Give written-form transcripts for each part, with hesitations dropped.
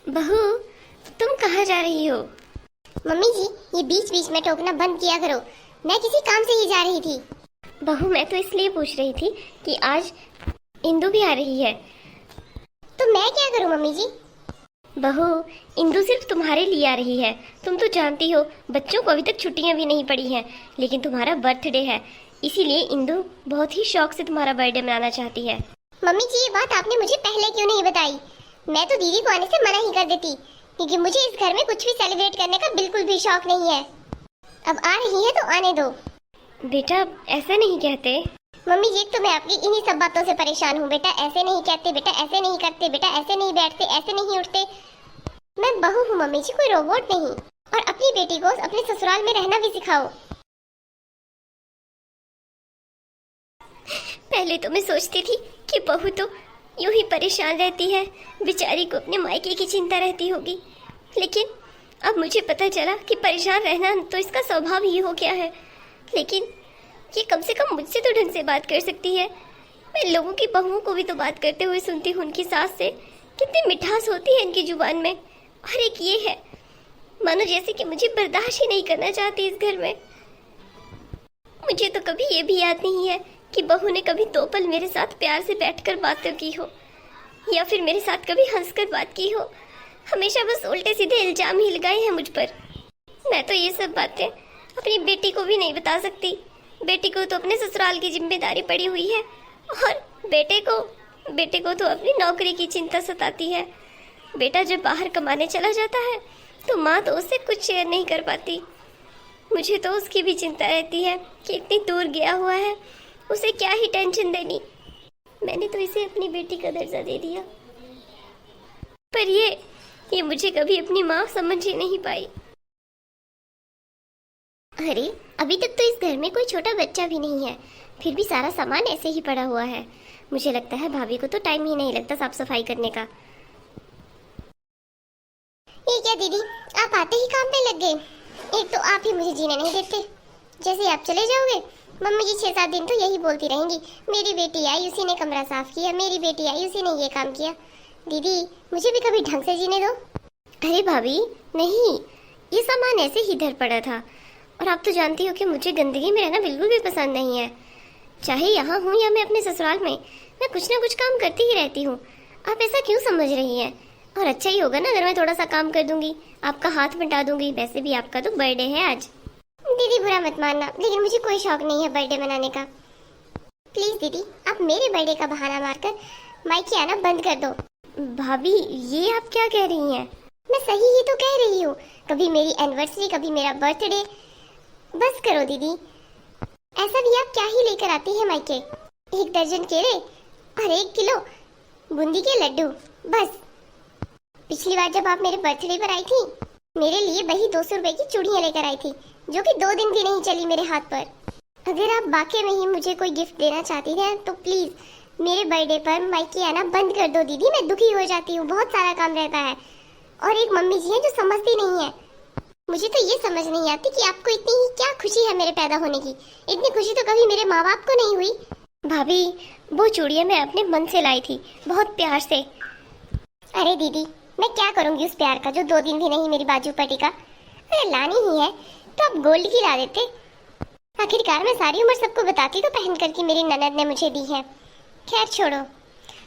बहू, तुम कहाँ जा रही हो? मम्मी जी, ये बीच बीच में टोकना बंद किया करो। मैं किसी काम से ही जा रही थी। बहू, मैं तो इसलिए पूछ रही थी कि आज इंदु भी आ रही है। तो मैं क्या करूं मम्मी जी? बहू, इंदु सिर्फ तुम्हारे लिए आ रही है। तुम तो जानती हो बच्चों को अभी तक छुट्टियां भी नहीं पड़ी हैं, लेकिन तुम्हारा बर्थडे है, इसीलिए इंदु बहुत ही शौक से तुम्हारा बर्थडे मनाना चाहती है। मम्मी जी, ये बात आपने मुझे पहले क्यों नहीं बताई? मैं तो दीदी को आने से मना ही कर देती, क्योंकि मुझे इस घर में कुछ भी सेलिब्रेट करने का बिल्कुल भी शौक नहीं है। अब आ रही है तो आने दो। बेटा, ऐसा नहीं कहते। मम्मी जी, तो मैं आपकी इन्हीं सब बातों से परेशान हूँ। बेटा ऐसे नहीं कहते, बेटा ऐसे नहीं करते, बेटा ऐसे नहीं बैठते, ऐसे नहीं उठते। मैं बहू हूँ मम्मी जी, कोई रोबोट नहीं। और अपनी बेटी को अपने ससुराल में रहना भी सिखाओ। पहले तो मैं सोचती थी कि बहू तो यूं ही परेशान रहती है, बेचारी को अपने मायके की चिंता रहती होगी, लेकिन अब मुझे पता चला कि परेशान रहना तो इसका स्वभाव ही हो गया है। लेकिन ये कम से कम मुझसे तो ढंग से बात कर सकती है। मैं लोगों की बहुओं को भी तो बात करते हुए सुनती हूँ उनकी सास से, कितनी मिठास होती है इनकी जुबान में। और एक ये है, मानो जैसे कि मुझे बर्दाश्त ही नहीं करना चाहती इस घर में। मुझे तो कभी ये भी याद नहीं है कि बहू ने कभी 2 पल मेरे साथ प्यार से बैठकर बातें की हो, या फिर मेरे साथ कभी हंसकर बात की हो। हमेशा बस उल्टे सीधे इल्जाम ही लगाए हैं मुझ पर। मैं तो ये सब बातें अपनी बेटी को भी नहीं बता सकती। बेटी को तो अपने ससुराल की जिम्मेदारी पड़ी हुई है, और बेटे को तो अपनी नौकरी की चिंता सताती है। बेटा जब बाहर कमाने चला जाता है तो माँ तो उससे कुछ शेयर नहीं कर पाती। मुझे तो उसकी भी चिंता रहती है कि इतनी दूर गया हुआ है, उसे क्या ही टेंशन देनी। मैंने तो इसे अपनी बेटी का दर्जा दे दिया, पर ये मुझे कभी अपनी माँ समझ ही नहीं पाई। अरे, अभी तक तो इस घर में कोई छोटा बच्चा भी नहीं है, फिर भी सारा सामान ऐसे ही पड़ा हुआ है। मुझे लगता है भाभी को तो टाइम ही नहीं लगता साफ सफाई करने का। ये क्या दीदी, आप आते ही काम पे लग गए। एक तो आप ही मुझे जीने नहीं देते। जैसे आप चले जाओगे, मम्मी जी 6-7 दिन तो यही बोलती रहेंगी, मेरी बेटी आई उसी ने कमरा साफ किया, मेरी बेटी आई उसी ने ये काम किया। दीदी, मुझे भी कभी ढंग से जीने दो। अरे भाभी, नहीं, ये सामान ऐसे ही इधर पड़ा था, और आप तो जानती हो कि मुझे गंदगी में रहना बिल्कुल भी पसंद नहीं है। चाहे यहाँ हूँ या मैं अपने ससुराल में, मैं कुछ ना कुछ काम करती ही रहती हूँ। आप ऐसा क्यों समझ रही हैं? और अच्छा ही होगा ना अगर मैं थोड़ा सा काम कर दूंगी, आपका हाथ बंटा दूंगी। वैसे भी आपका तो बर्थडे है आज। दीदी बुरा मत मानना, लेकिन मुझे कोई शौक नहीं है बर्थडे मनाने का। प्लीज दीदी, आप मेरे बर्थडे का बहाना मारकर मायके आना बंद कर दो। भाभी, ये आप क्या कह रही हैं? मैं सही ही तो कह रही हूँ। कभी मेरी एनिवर्सरी, कभी मेरा बर्थडे। बस करो दीदी। ऐसा भी आप क्या ही लेकर आती है मायके? 1 दर्जन केले और 1 किलो बूंदी के लड्डू, बस। पिछली बार जब आप मेरे बर्थडे पर आई थी, मेरे लिए वही 200 रुपए की चूड़ियां लेकर आई थी, जो कि 2 दिन भी नहीं चली मेरे हाथ पर। अगर आप वाकई में ही मुझे कोई गिफ्ट देना चाहती हैं तो प्लीज मेरे बर्थडे पर मायके आना बंद कर दो दीदी। मैं दुखी हो जाती हूँ, बहुत सारा काम रहता है, और एक मम्मी जी है जो समझती नहीं है। मुझे तो ये समझ नहीं आती कि आपको इतनी ही क्या खुशी है मेरे पैदा होने की। इतनी खुशी तो कभी मेरे माँ बाप को नहीं हुई। भाभी, वो चूड़ियाँ मैं अपने मन से लाई थी, बहुत प्यार से। अरे दीदी, मैं क्या करूंगी उस प्यार का जो 2 दिन भी नहीं मेरी बाजू पर टिका। अरे लानी ही है तो आप गोल्ड की ला देते। आखिरकार मैं सारी उम्र सबको बताती तो पहन कर कि मेरी ननद ने मुझे दी है। खैर छोड़ो,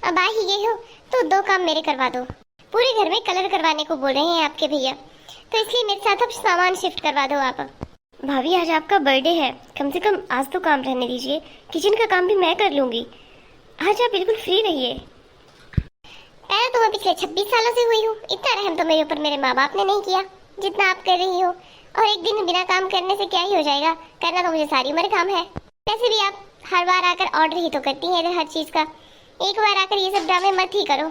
अब आ ही गए हो तो 2 काम मेरे करवा दो। पूरे घर में कलर करवाने को बोल रहे हैं आपके भैया, तो इसलिए मेरे साथ अब सामान शिफ्ट करवा दो आप। भाभी, आज आपका बर्थडे है, कम से कम आज तो काम रहने दीजिए। किचन का काम भी मैं कर लूंगी। आज आप बिल्कुल फ्री रहिए। पैदा तो मैं पिछले 26 सालों से हुई हूँ। इतना रहम तो मेरे ऊपर मेरे माँ बाप ने नहीं किया जितना आप कर रही हो। और एक दिन बिना काम करने से क्या ही हो जाएगा? करना तो मुझे सारी उम्र काम है। वैसे भी आप हर बार आकर ऑर्डर ही तो करती हैं इधर हर चीज का। एक बार आकर ये सब ड्रामे मत ही करो,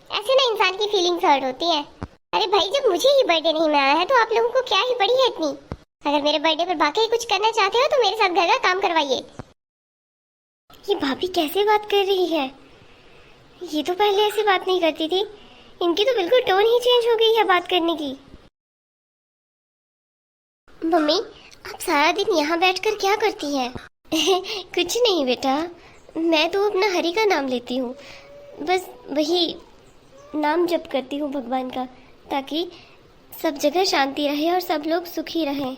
ऐसे ना इंसान की फीलिंग्स हर्ट होती हैं। अरे भाई, जब मुझे ही बर्थडे नहीं मनाना है तो आप लोगों को क्या ही पड़ी है इतनी? अगर मेरे बर्थडे पर वाकई कुछ करना चाहते हो तो मेरे साथ घर का काम करवाइए। ये भाभी कैसे बात कर रही है? ये तो पहले ऐसी बात नहीं करती थी। इनकी तो बिल्कुल टोन ही चेंज हो गई है बात करने की। मम्मी, आप सारा दिन यहाँ बैठकर क्या करती हैं? कुछ नहीं बेटा, मैं तो अपना हरि का नाम लेती हूँ, बस वही नाम जप करती हूँ भगवान का, ताकि सब जगह शांति रहे और सब लोग सुखी रहें।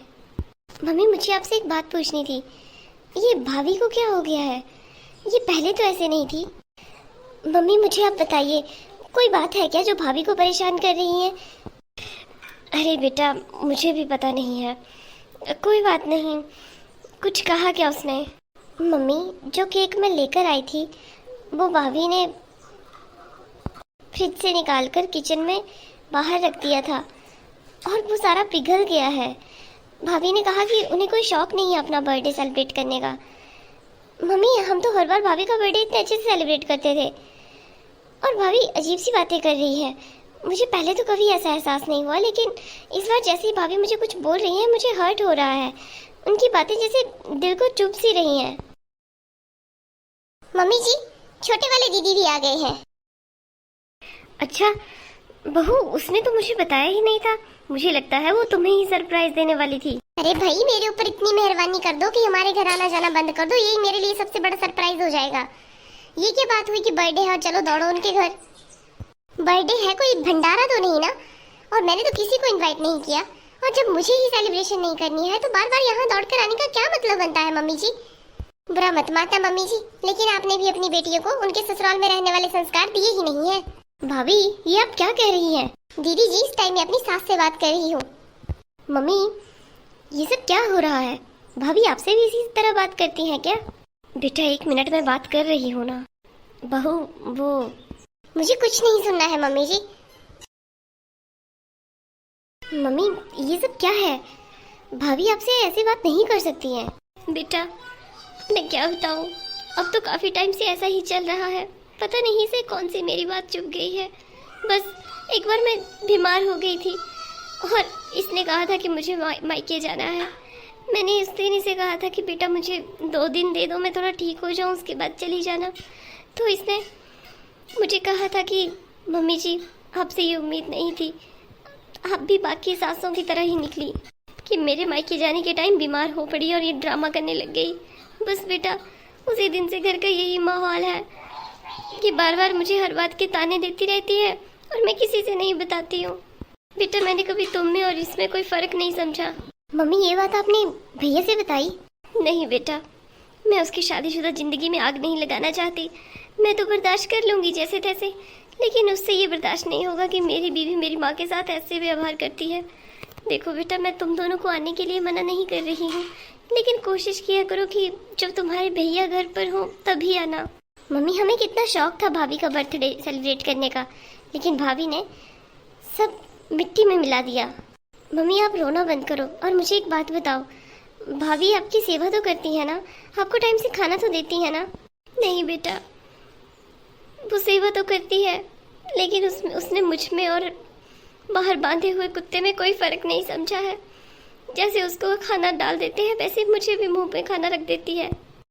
मम्मी, मुझे आपसे एक बात पूछनी थी। ये भाभी को क्या हो गया है? ये पहले तो ऐसे नहीं थी। मम्मी, मुझे आप बताइए, कोई बात है क्या जो भाभी को परेशान कर रही है? अरे बेटा, मुझे भी पता नहीं है। कोई बात नहीं। कुछ कहा क्या उसने? मम्मी, जो केक मैं लेकर आई थी वो भाभी ने फ्रिज से निकालकर किचन में बाहर रख दिया था और वो सारा पिघल गया है। भाभी ने कहा कि उन्हें कोई शौक नहीं है अपना बर्थडे सेलिब्रेट करने का। मम्मी, हम तो हर बार भाभी का बर्थडे इतने अच्छे से सेलिब्रेट करते थे और भाभी अजीब सी बातें कर रही है। मुझे पहले तो कभी ऐसा एहसास नहीं हुआ, लेकिन इस बार जैसे ही भाभी मुझे कुछ बोल रही है मुझे हर्ट हो रहा है। उनकी बातें जैसे दिल को चुभ सी रही हैं। मम्मी जी, छोटे वाले दीदी भी आ गए हैं। अच्छा बहू, उसने तो मुझे बताया ही नहीं था। मुझे लगता है वो तुम्हें ही सरप्राइज देने वाली थी। अरे भाई, मेरे ऊपर इतनी मेहरबानी कर दो कि हमारे घर आना जाना बंद कर दो। यही मेरे लिए सबसे बड़ा सरप्राइज हो जाएगा। ये क्या बात हुई कि बर्थडे है और चलो दौड़ो उनके घर? बर्थडे है, कोई भंडारा तो नहीं ना? और मैंने तो किसी को इनवाइट नहीं किया। और जब मुझे ही सेलिब्रेशन नहीं करनी है तो बार बार यहाँ दौड़ कर आने का क्या मतलब बनता है? मम्मी जी, बुरा मत मानना मम्मी जी, लेकिन आपने भी अपनी बेटियों को उनके ससुराल में रहने वाले संस्कार दिए ही नहीं है। भाभी, ये आप क्या कह रही हैं? दीदी जी, इस टाइम में अपनी सास से बात कर रही हूँ। मम्मी, ये सब क्या हो रहा है? भाभी आपसे भी इसी तरह बात करती हैं क्या? बेटा, 1 मिनट में बात कर रही हूँ ना। बहू, वो मुझे कुछ नहीं सुनना है मम्मी जी। मम्मी, ये सब क्या है? भाभी आपसे ऐसी बात नहीं कर सकती हैं। बेटा, मैं क्या बताऊँ, अब तो काफी टाइम से ऐसा ही चल रहा है। पता नहीं से कौन सी मेरी बात चुप गई है। बस एक बार मैं बीमार हो गई थी और इसने कहा था कि मुझे मायके जाना है। मैंने इस दिन इसे कहा था कि बेटा मुझे 2 दिन दे दो, मैं थोड़ा ठीक हो जाऊँ, उसके बाद चली जाना। तो इसने मुझे कहा था कि मम्मी जी, आपसे ये उम्मीद नहीं थी। आप भी बाकी सासों की तरह ही निकली कि मेरे मायके जाने के टाइम बीमार हो पड़ी और ये ड्रामा करने लग गई। बस बेटा, उसी दिन से घर का यही माहौल है कि बार बार मुझे हर बात के ताने देती रहती है और मैं किसी से नहीं बताती हूँ। बेटा, मैंने कभी तुम में और इसमें कोई फर्क नहीं समझा। मम्मी, ये बात आपने भैया से बताई? नहीं बेटा, मैं उसकी शादीशुदा जिंदगी में आग नहीं लगाना चाहती। मैं तो बर्दाश्त कर लूंगी जैसे तैसे, लेकिन उससे ये बर्दाश्त नहीं होगा कि मेरी बीवी मेरी माँ के साथ ऐसे व्यवहार करती है। देखो बेटा, मैं तुम दोनों को आने के लिए मना नहीं कर रही हूँ, लेकिन कोशिश किया करो कि जब तुम्हारे भैया घर पर हो तभी आना। मम्मी, हमें कितना शौक था भाभी का बर्थडे सेलिब्रेट करने का, लेकिन भाभी ने सब मिट्टी में मिला दिया। मम्मी, आप रोना बंद करो और मुझे एक बात बताओ, भाभी आपकी सेवा तो करती है ना? आपको टाइम से खाना तो देती है ना? नहीं बेटा, वो सेवा तो करती है, लेकिन उसने मुझ में और बाहर बांधे हुए कुत्ते में कोई फर्क नहीं समझा है। जैसे उसको खाना डाल देते हैं वैसे मुझे भी मुंह पे खाना रख देती है।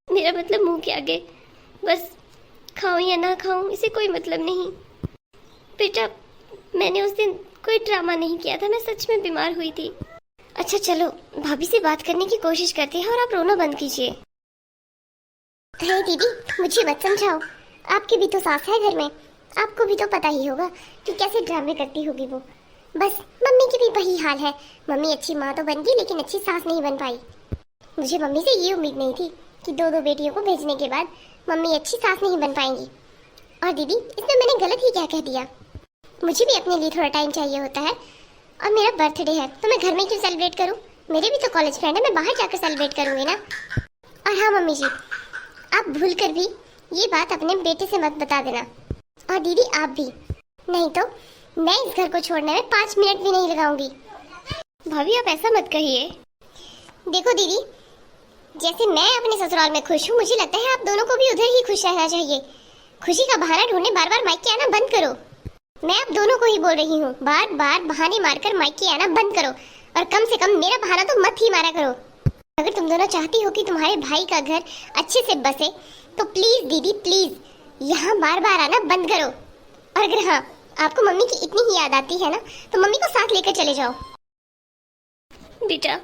मेरा मतलब मुंह के आगे। बस खाऊं या ना खाऊं, इसे कोई मतलब नहीं। बेटा, मैंने उस दिन कोई ड्रामा नहीं किया था, मैं सच में बीमार हुई थी। अच्छा चलो, भाभी से बात करने की कोशिश करते हैं और आप रोना बंद कीजिए। अरे दीदी, मुझे मत समझाओ, आपकी भी तो सास है घर में, आपको भी तो पता ही होगा कि कैसे ड्रामे करती होगी वो। बस मम्मी की भी वही हाल है। मम्मी अच्छी माँ तो बन गई, लेकिन अच्छी सास नहीं बन पाई। मुझे मम्मी से ये उम्मीद नहीं थी कि 2 बेटियों को भेजने के बाद मम्मी अच्छी सास नहीं बन पाएंगी। और दीदी, इसमें मैंने गलत ही क्या कह दिया? मुझे भी अपने लिए थोड़ा टाइम चाहिए होता है, और मेरा बर्थडे है तो मैं घर में क्यों सेलिब्रेट करूं? मेरे भी तो कॉलेज फ्रेंड है, मैं बाहर जाकर सेलिब्रेट करूंगी ना। और हाँ मम्मी जी, आप भूल कर भी ये बात अपने बेटे से मत बता देना, और दीदी आप भी, नहीं तो मैं इस घर को छोड़ने में 5 मिनट भी नहीं लगाऊंगी। भाभी, आप ऐसा मत कहिए। देखो दीदी, जैसे मैं अपने ससुराल में खुश हूँ, मुझे लगता है आप दोनों को भी उधर ही खुश रहना चाहिए। खुशी का बहाना ढूंढने बार बार मायके आना बंद करो। मैं आप दोनों को ही बोल रही हूँ, बार बार बहाने मारकर मायके आना बंद करो, और कम से कम मेरा बहाना तो मत ही मारा करो। अगर तुम दोनों चाहती हो कि तुम्हारे भाई का घर अच्छे से बसे, तो प्लीज दीदी प्लीज यहाँ बार बार आना बंद करो। और अगर हाँ, आपको मम्मी की इतनी ही याद आती है ना, तो मम्मी को साथ लेकर चले जाओ। बेटा,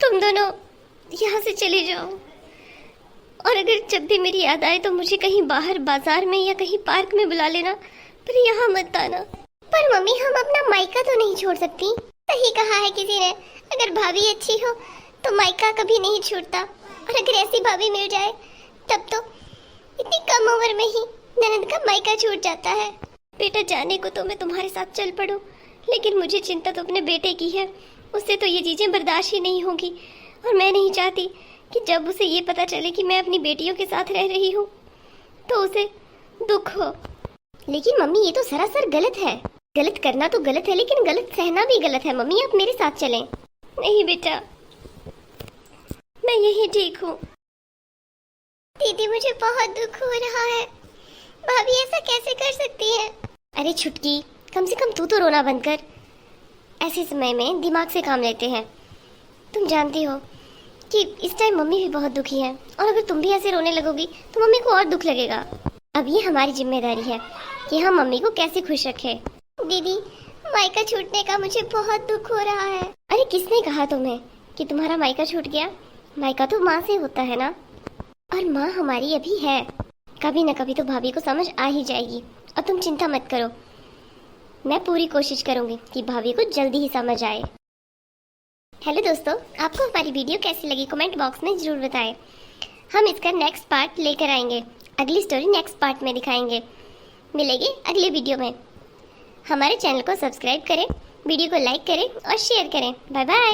तुम दोनों यहाँ से चले जाओ, और अगर जब भी मेरी याद आए तो मुझे कहीं बाहर बाजार में या कहीं पार्क में बुला लेना, पर यहाँ मत आना। पर मम्मी हम अपना मायका तो नहीं छोड़ सकती। सही कहा है किसी ने, अगर भाभी अच्छी हो तो मायका कभी नहीं छूटता, और अगर ऐसी भाभी मिल जाए तब तो इतनी कम उम्र में ही ननद का मायका छूट जाता है। बेटा जाने को तो मैं तुम्हारे साथ चल पड़ूं, लेकिन मुझे चिंता तो अपने बेटे की है। उससे तो ये चीजें बर्दाश्त ही नहीं होगी, और मैं नहीं चाहती कि जब उसे ये पता चले कि मैं अपनी बेटियों के साथ रह रही हूँ तो उसे दुख हो। लेकिन मम्मी ये तो सरासर गलत है। गलत करना तो गलत है, लेकिन गलत सहना भी गलत है। मम्मी आप मेरे साथ चलें। नहीं बेटा, मैं यही ठीक हूँ। दीदी मुझे बहुत दुख हो रहा है, भाभी ऐसा कैसे कर सकती है? अरे छुटकी, कम से कम तू तो रोना बंद कर। ऐसे समय में दिमाग से काम लेते हैं। तुम जानती हो कि इस टाइम मम्मी भी बहुत दुखी है, और अगर तुम भी ऐसे रोने लगोगी तो मम्मी को और दुख लगेगा। अब ये हमारी जिम्मेदारी है कि हम मम्मी को कैसे खुश रखें। दीदी मायका छूटने का मुझे बहुत दुख हो रहा है। अरे किसने कहा तुम्हें कि तुम्हारा मायका छूट गया? मायका तो माँ से होता है ना, और माँ हमारी अभी है। कभी न कभी तो भाभी को समझ आ ही जाएगी, और तुम चिंता मत करो। मैं पूरी कोशिश करूंगी कि भाभी को जल्दी ही समझ आए। हेलो दोस्तों, आपको हमारी वीडियो कैसी लगी कमेंट बॉक्स में जरूर बताएं। हम इसका नेक्स्ट पार्ट लेकर आएंगे, अगली स्टोरी नेक्स्ट पार्ट में दिखाएंगे। मिलेंगे अगले वीडियो में। हमारे चैनल को सब्सक्राइब करें, वीडियो को लाइक करें और शेयर करें। Bye bye.